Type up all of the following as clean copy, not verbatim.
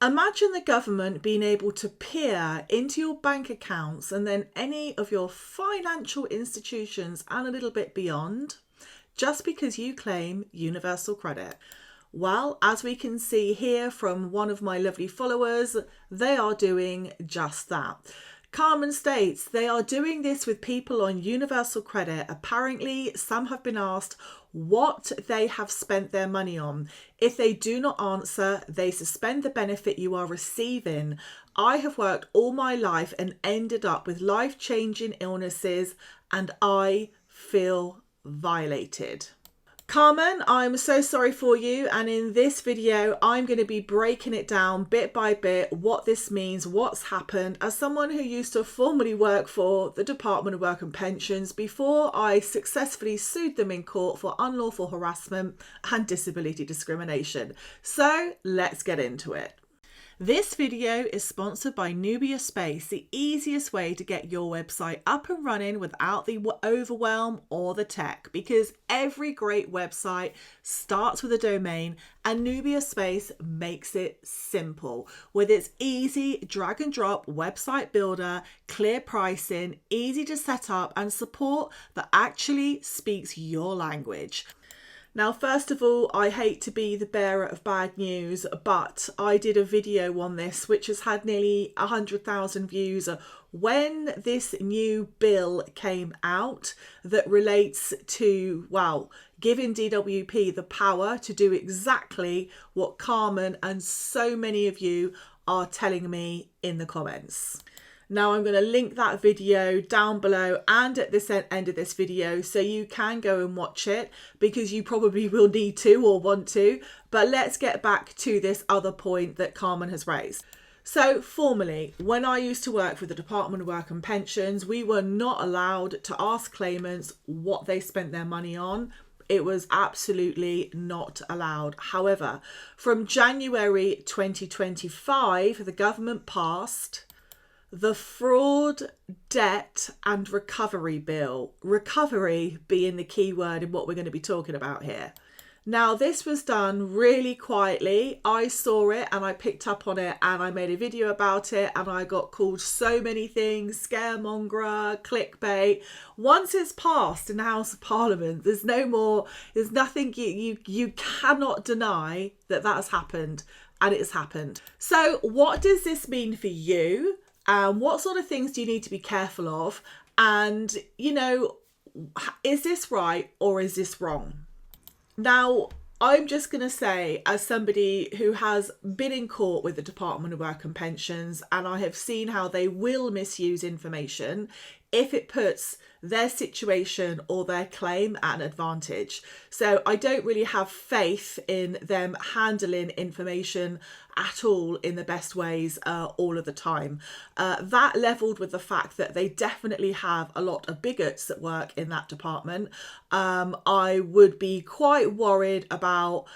Imagine the government being able to peer into your bank accounts and then any of your financial institutions and a little bit beyond, just because you claim universal credit. Well, as we can see here from one of my lovely followers, they are doing just that. Carmen states they are doing this with people on universal credit. Apparently, some have been asked what they have spent their money on. If they do not answer, they suspend the benefit you are receiving. I have worked all my life and ended up with life-changing illnesses, and I feel violated. Carmen, I'm so sorry for you, and in this video I'm going to be breaking it down bit by bit what this means, what's happened, as someone who used to formerly work for the Department of Work and Pensions before I successfully sued them in court for unlawful harassment and disability discrimination. So let's get into it. This video is sponsored by Nubia Space, the easiest way to get your website up and running without the overwhelm or the tech, because every great website starts with a domain, and Nubia Space makes it simple with its easy drag and drop website builder, clear pricing, easy to set up, and support that actually speaks your language. Now, first of all, I hate to be the bearer of bad news, but I did a video on this which has had nearly 100,000 views when this new bill came out that relates to, well, giving DWP the power to do exactly what Carmen and so many of you are telling me in the comments. Now I'm going to link that video down below and at this end of this video so you can go and watch it, because you probably will need to or want to. But let's get back to this other point that Carmen has raised. So formerly, when I used to work for the Department of Work and Pensions, we were not allowed to ask claimants what they spent their money on. It was absolutely not allowed. However, from January 2025, the government passed the Fraud, Debt and Recovery Bill. Recovery being the key word in what we're going to be talking about here. Now, this was done really quietly. I saw it and I picked up on it and I made a video about it, and I got called so many things: scaremonger, clickbait. Once it's passed in the House of Parliament, there's nothing you cannot deny that has happened, and it's happened. So what does this mean for you? What sort of things do you need to be careful of? And, is this right or is this wrong? Now, I'm just going to say, as somebody who has been in court with the Department of Work and Pensions, and I have seen how they will misuse information if it puts their situation or their claim at an advantage. So I don't really have faith in them handling information at all in the best ways all of the time. That levelled with the fact that they definitely have a lot of bigots that work in that department. I would be quite worried about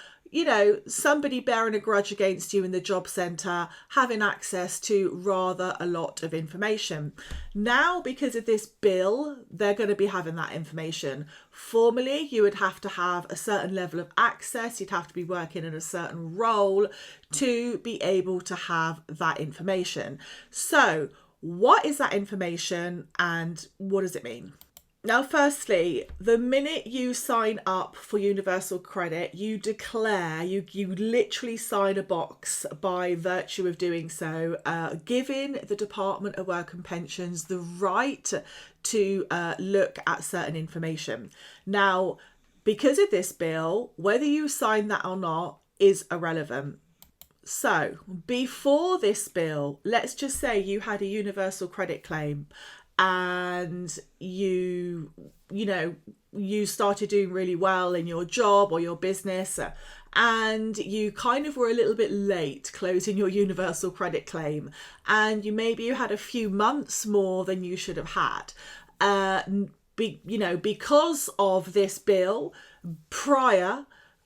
somebody bearing a grudge against you in the job centre having access to rather a lot of information. Now, because of this bill, they're going to be having that information. Formerly, you would have to have a certain level of access. You'd have to be working in a certain role to be able to have that information. So, what is that information and what does it mean? Now, firstly, the minute you sign up for universal credit, you declare, you literally sign a box by virtue of doing so, giving the Department of Work and Pensions the right to look at certain information. Now, because of this bill, whether you sign that or not is irrelevant. So, before this bill, let's just say you had a universal credit claim, and you started doing really well in your job or your business, and you kind of were a little bit late closing your universal credit claim, and you had a few months more than you should have had. Because of this bill,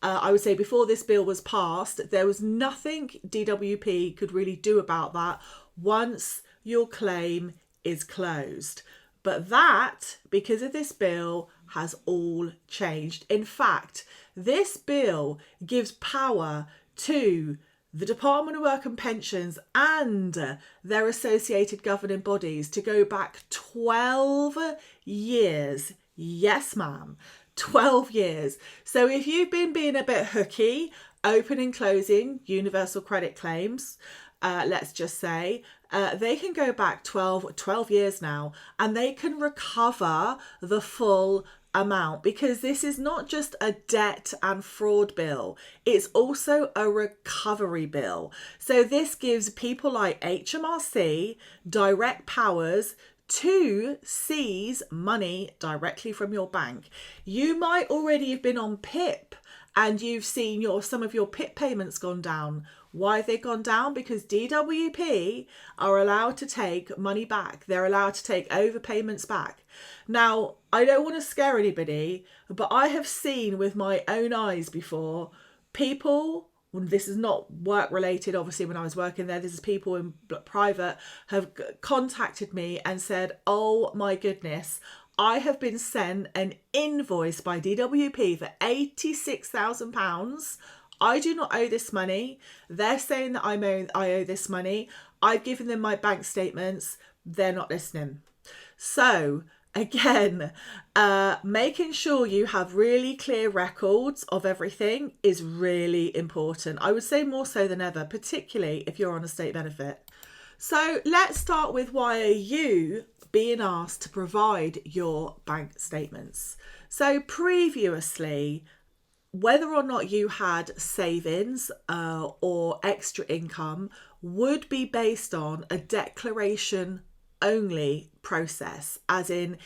I would say before this bill was passed, there was nothing DWP could really do about that once your claim is closed. But that, because of this bill, has all changed. In fact, this bill gives power to the Department of Work and Pensions and their associated governing bodies to go back 12 years. Yes, ma'am. 12 years. So if you've been being a bit hooky, open and closing universal credit claims, let's just say, they can go back 12 years now, and they can recover the full amount, because this is not just a debt and fraud bill, it's also a recovery bill. So this gives people like HMRC direct powers to seize money directly from your bank. You might already have been on PIP and you've seen some of your PIP payments gone down. Why have they gone down? Because DWP are allowed to take money back. They're allowed to take overpayments back. Now, I don't want to scare anybody, but I have seen with my own eyes before people, this is not work related, obviously, when I was working there, this is people in private, have contacted me and said, oh my goodness, I have been sent an invoice by DWP for £86,000. I do not owe this money. They're saying that I owe this money. I've given them my bank statements. They're not listening. So again, making sure you have really clear records of everything is really important. I would say more so than ever, particularly if you're on a state benefit. So let's start with, why are you being asked to provide your bank statements? So previously, whether or not you had savings or extra income would be based on a declaration only process, as in,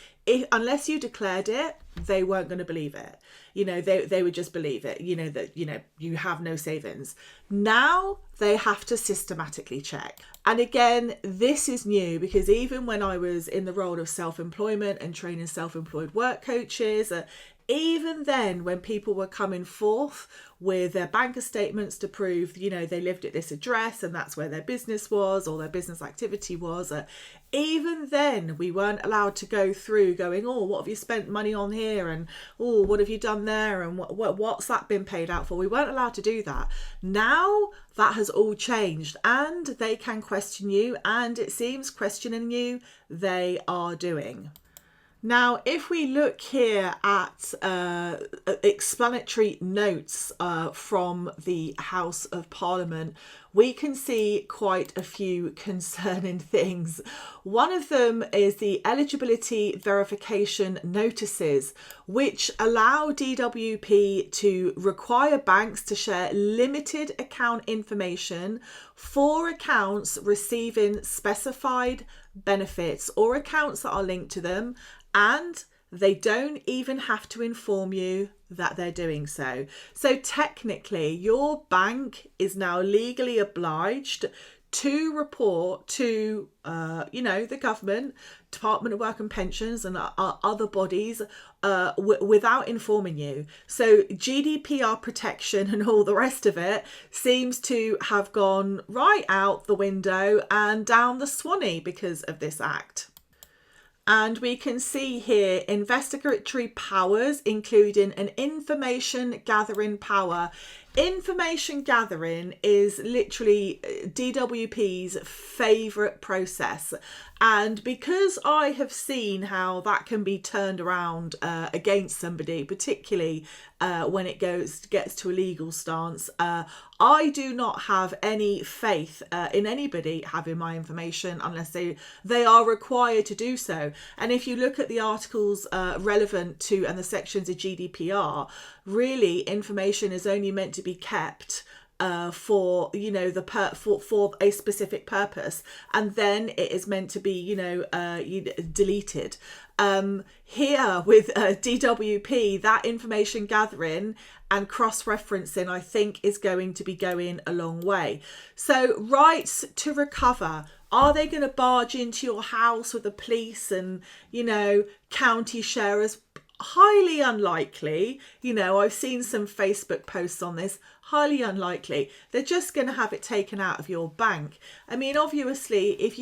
unless you declared it, they weren't going to believe it. They would just believe it, that, you have no savings. Now they have to systematically check. And again, this is new, because even when I was in the role of self-employment and training self-employed work coaches, even then, when people were coming forth with their banker statements to prove, they lived at this address and that's where their business was or their business activity was, even then we weren't allowed to go through going, oh, what have you spent money on here? And, oh, what have you done there? And what's that been paid out for? We weren't allowed to do that. Now that has all changed, and they can question you, and it seems questioning you they are doing. Now, if we look here at explanatory notes from the House of Parliament, we can see quite a few concerning things. One of them is the eligibility verification notices, which allow DWP to require banks to share limited account information for accounts receiving specified benefits or accounts that are linked to them, and they don't even have to inform you that they're doing so. So technically, your bank is now legally obliged to report to, the government, Department of Work and Pensions and other bodies without informing you. So GDPR protection and all the rest of it seems to have gone right out the window and down the Swanee because of this act. And we can see here investigatory powers, including an information gathering power. Information gathering is literally DWP's favourite process. And because I have seen how that can be turned around against somebody, particularly when it gets to a legal stance, I do not have any faith in anybody having my information unless they are required to do so. And if you look at the articles relevant to and the sections of GDPR, really information is only meant to be kept for for a specific purpose, and then it is meant to be deleted. Here with DWP, that information gathering and cross-referencing, I think, is going to be going a long way. So rights to recover. Are they going to barge into your house with the police and, county sheriffs? Highly unlikely. I've seen some Facebook posts on this. Highly unlikely. They're just going to have it taken out of your bank. I mean, obviously, if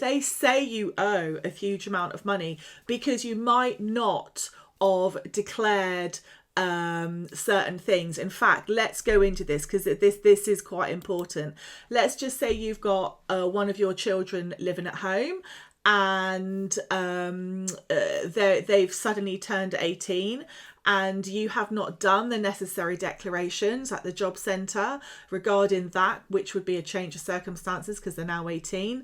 they say you owe a huge amount of money because you might not have declared certain things. In fact, let's go into this because this is quite important. Let's just say you've got one of your children living at home, and they've suddenly turned 18, and you have not done the necessary declarations at the job centre regarding that, which would be a change of circumstances because they're now 18.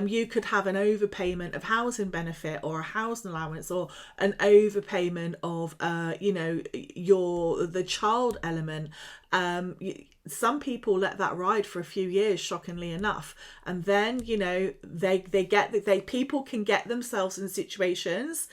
You could have an overpayment of housing benefit or a housing allowance, or an overpayment of the child element. Some people let that ride for a few years, shockingly enough, and then people can get themselves in situations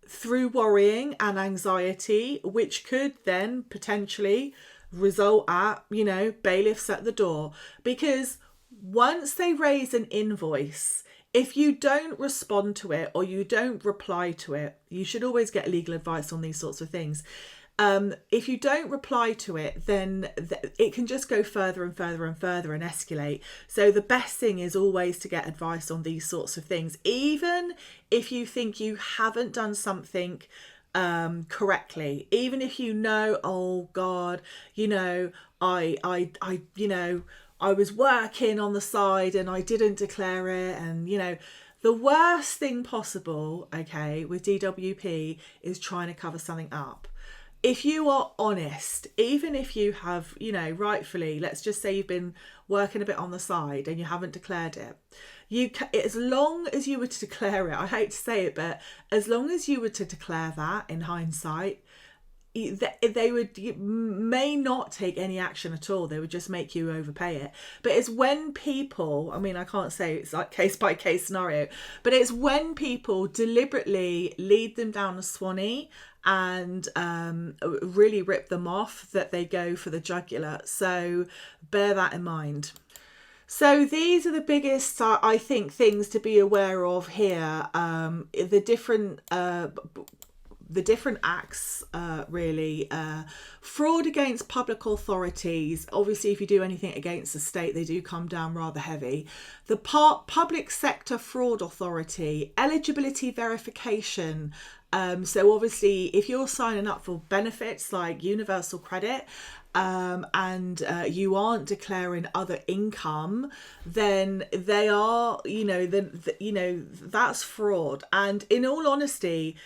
through worrying and anxiety, which could then potentially result at bailiffs at the door. Because once they raise an invoice, if you don't respond to it or you don't reply to it, you should always get legal advice on these sorts of things. If you don't reply to it, then it can just go further and further and further and escalate. So the best thing is always to get advice on these sorts of things, even if you think you haven't done something correctly, even if oh God, I was working on the side and I didn't declare it, and the worst thing possible, okay, with DWP is trying to cover something up. If you are honest, even if you have, rightfully, let's just say you've been working a bit on the side and you haven't declared it, as long as you were to declare it, I hate to say it, but as long as you were to declare that in hindsight, they may not take any action at all. They would just make you overpay it. But it's when people, I can't say it's like case by case scenario, but it's when people deliberately lead them down a swanee and really rip them off that they go for the jugular. So bear that in mind. So these are the biggest, I think, things to be aware of here. The different acts, really. Fraud against public authorities. Obviously, if you do anything against the state, they do come down rather heavy. The Public Sector Fraud Authority. Eligibility verification. So obviously, if you're signing up for benefits like universal credit, and you aren't declaring other income, then they are, that's fraud. And in all honesty,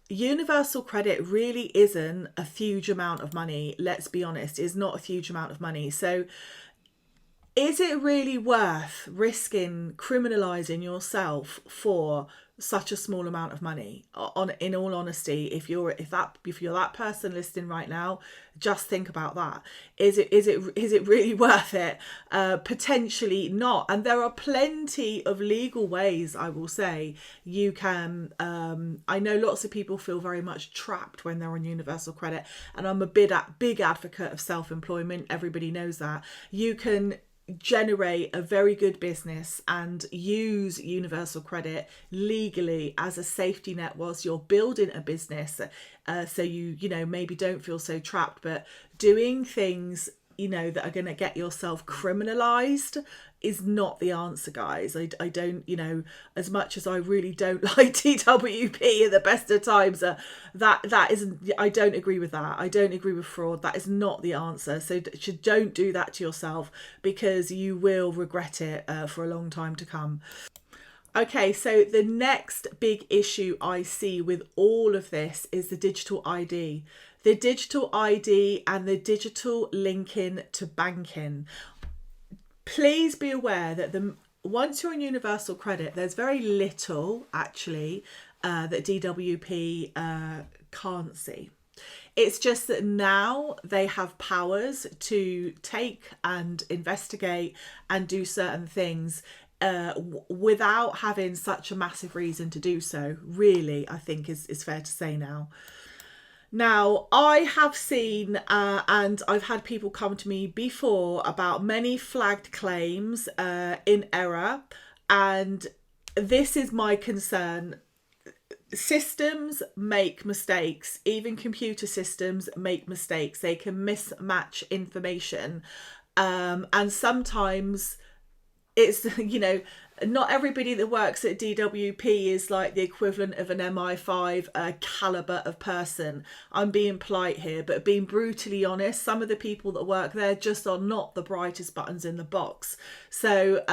universal credit really isn't a huge amount of money. Let's be honest, it's not a huge amount of money. So is it really worth risking criminalizing yourself for such a small amount of money? In all honesty, if you're that person listening right now, just think about that. Is it really worth it? Potentially not. And there are plenty of legal ways, I will say, you can. I know lots of people feel very much trapped when they're on universal credit, and I'm a big advocate of self-employment. Everybody knows that. You can generate a very good business and use universal credit legally as a safety net whilst you're building a business, so you maybe don't feel so trapped. But doing things that are going to get yourself criminalized is not the answer, guys. I don't, as much as I really don't like DWP at the best of times, that isn't, I don't agree with that. I don't agree with fraud. That is not the answer. So don't do that to yourself, because you will regret it for a long time to come. Okay, so the next big issue I see with all of this is the digital ID. The digital ID and the digital linking to banking. Please be aware that once you're on universal credit, there's very little actually that DWP can't see. It's just that now they have powers to take and investigate and do certain things without having such a massive reason to do so, really, I think is fair to say now. Now, I have seen and I've had people come to me before about many flagged claims in error, and this is my concern. Systems make mistakes. Even computer systems make mistakes. They can mismatch information, and sometimes it's Not everybody that works at DWP is like the equivalent of an MI5 caliber of person. I'm being polite here, but being brutally honest, some of the people that work there just are not the brightest buttons in the box. So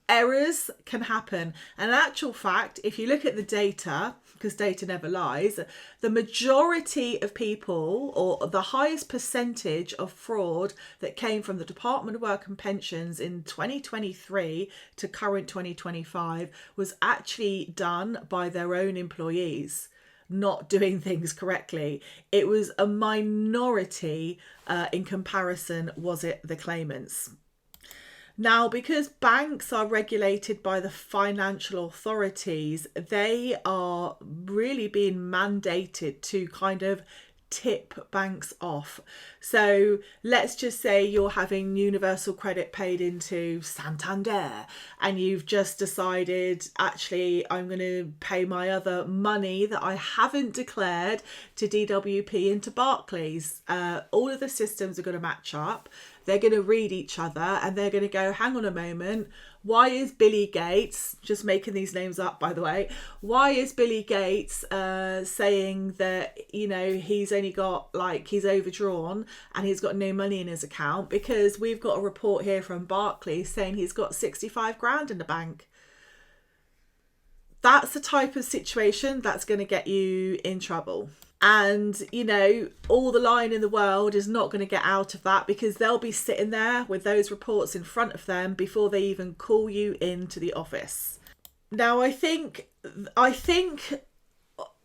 errors can happen. And in actual fact, if you look at the data, because data never lies, the majority of people, or the highest percentage of fraud that came from the Department of Work and Pensions in 2023 to current 2025 was actually done by their own employees not doing things correctly. It was a minority in comparison, was it the claimants? Now, because banks are regulated by the financial authorities, they are really being mandated to kind of tip banks off. So let's just say you're having universal credit paid into Santander and you've just decided, actually, I'm going to pay my other money that I haven't declared to DWP into Barclays. All of the systems are going to match up. They're going to read each other and they're going to go, hang on a moment, why is Billy Gates, just making these names up by the way, why is Billy Gates saying that, you know, he's only got, like, he's overdrawn and he's got no money in his account? Because we've got a report here from Barclays saying he's got 65 grand in the bank. That's the type of situation that's going to get you in trouble. And, you know, all the line in the world is not going to get out of that, because they'll be sitting there with those reports in front of them before they even call you into the office. Now, I think,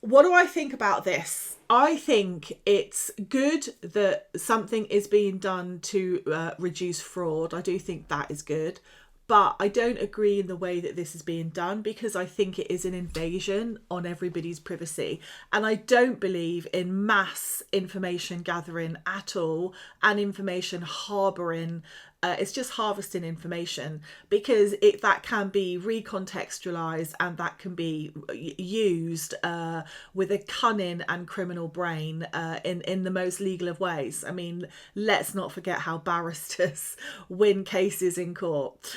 what do I think about this? I think it's good that something is being done to reduce fraud. I do think that is good. But I don't agree in the way that this is being done, because I think it is an invasion on everybody's privacy. And I don't believe in mass information gathering at all and information harbouring. It's just harvesting information, because that can be recontextualized and that can be used with a cunning and criminal brain in the most legal of ways. I mean, let's not forget how barristers win cases in court.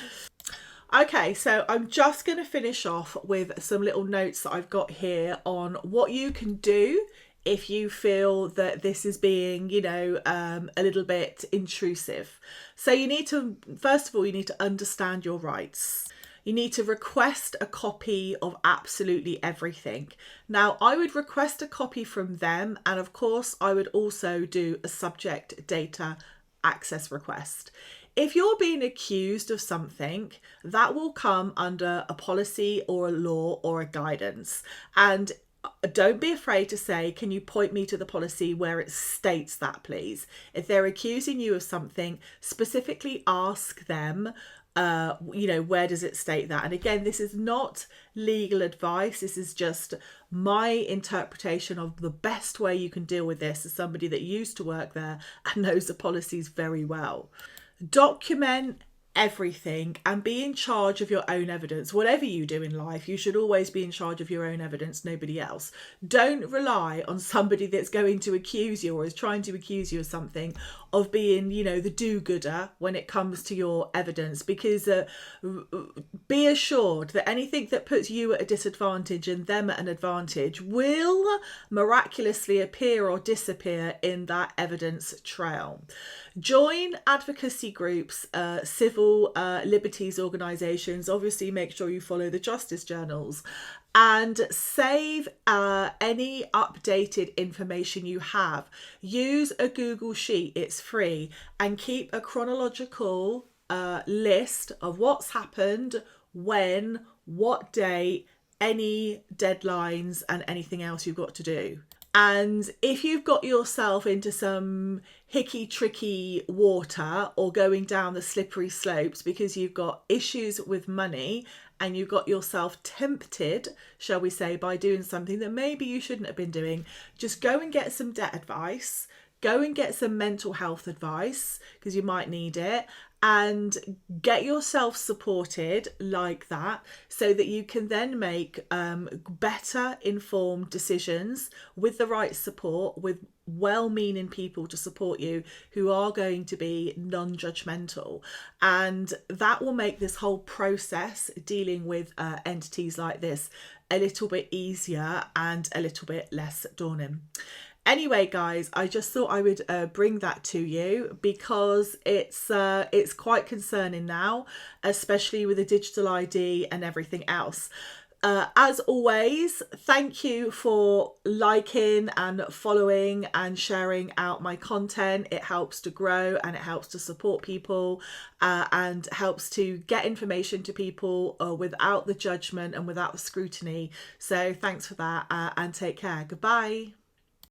Okay, so I'm just going to finish off with some little notes that I've got here on what you can do if you feel that this is being, you know, a little bit intrusive. So you need to, first of all, you need to understand your rights. You need to request a copy of absolutely everything. Now, I would request a copy from them, and of course, I would also do a subject data access request. If you're being accused of something, that will come under a policy or a law or a guidance. And don't be afraid to say, can you point me to the policy where it states that, please? If they're accusing you of something, specifically ask them, you know, where does it state that? And again, this is not legal advice. This is just my interpretation of the best way you can deal with this as somebody that used to work there and knows the policies very well. Document everything and be in charge of your own evidence. Whatever you do in life, you should always be in charge of your own evidence, nobody else. Don't rely on somebody that's going to accuse you or is trying to accuse you of something of being, you know, the do-gooder when it comes to your evidence, because be assured that anything that puts you at a disadvantage and them at an advantage will miraculously appear or disappear in that evidence trail. Join advocacy groups, civil liberties organisations. Obviously, make sure you follow the justice journals and save any updated information you have. Use a Google Sheet, it's free, and keep a chronological list of what's happened, when, what date, any deadlines and anything else you've got to do. And if you've got yourself into some hicky-tricky water or going down the slippery slopes because you've got issues with money and you got yourself tempted, shall we say, by doing something that maybe you shouldn't have been doing, just go and get some debt advice, go and get some mental health advice because you might need it, and get yourself supported like that, so that you can then make better informed decisions with the right support, with well-meaning people to support you who are going to be non-judgmental, and that will make this whole process dealing with entities like this a little bit easier and a little bit less daunting. Anyway, guys, I just thought I would bring that to you because it's quite concerning now, especially with the digital ID and everything else. As always, thank you for liking and following and sharing out my content. It helps to grow and it helps to support people and helps to get information to people without the judgment and without the scrutiny. So thanks for that and take care. Goodbye.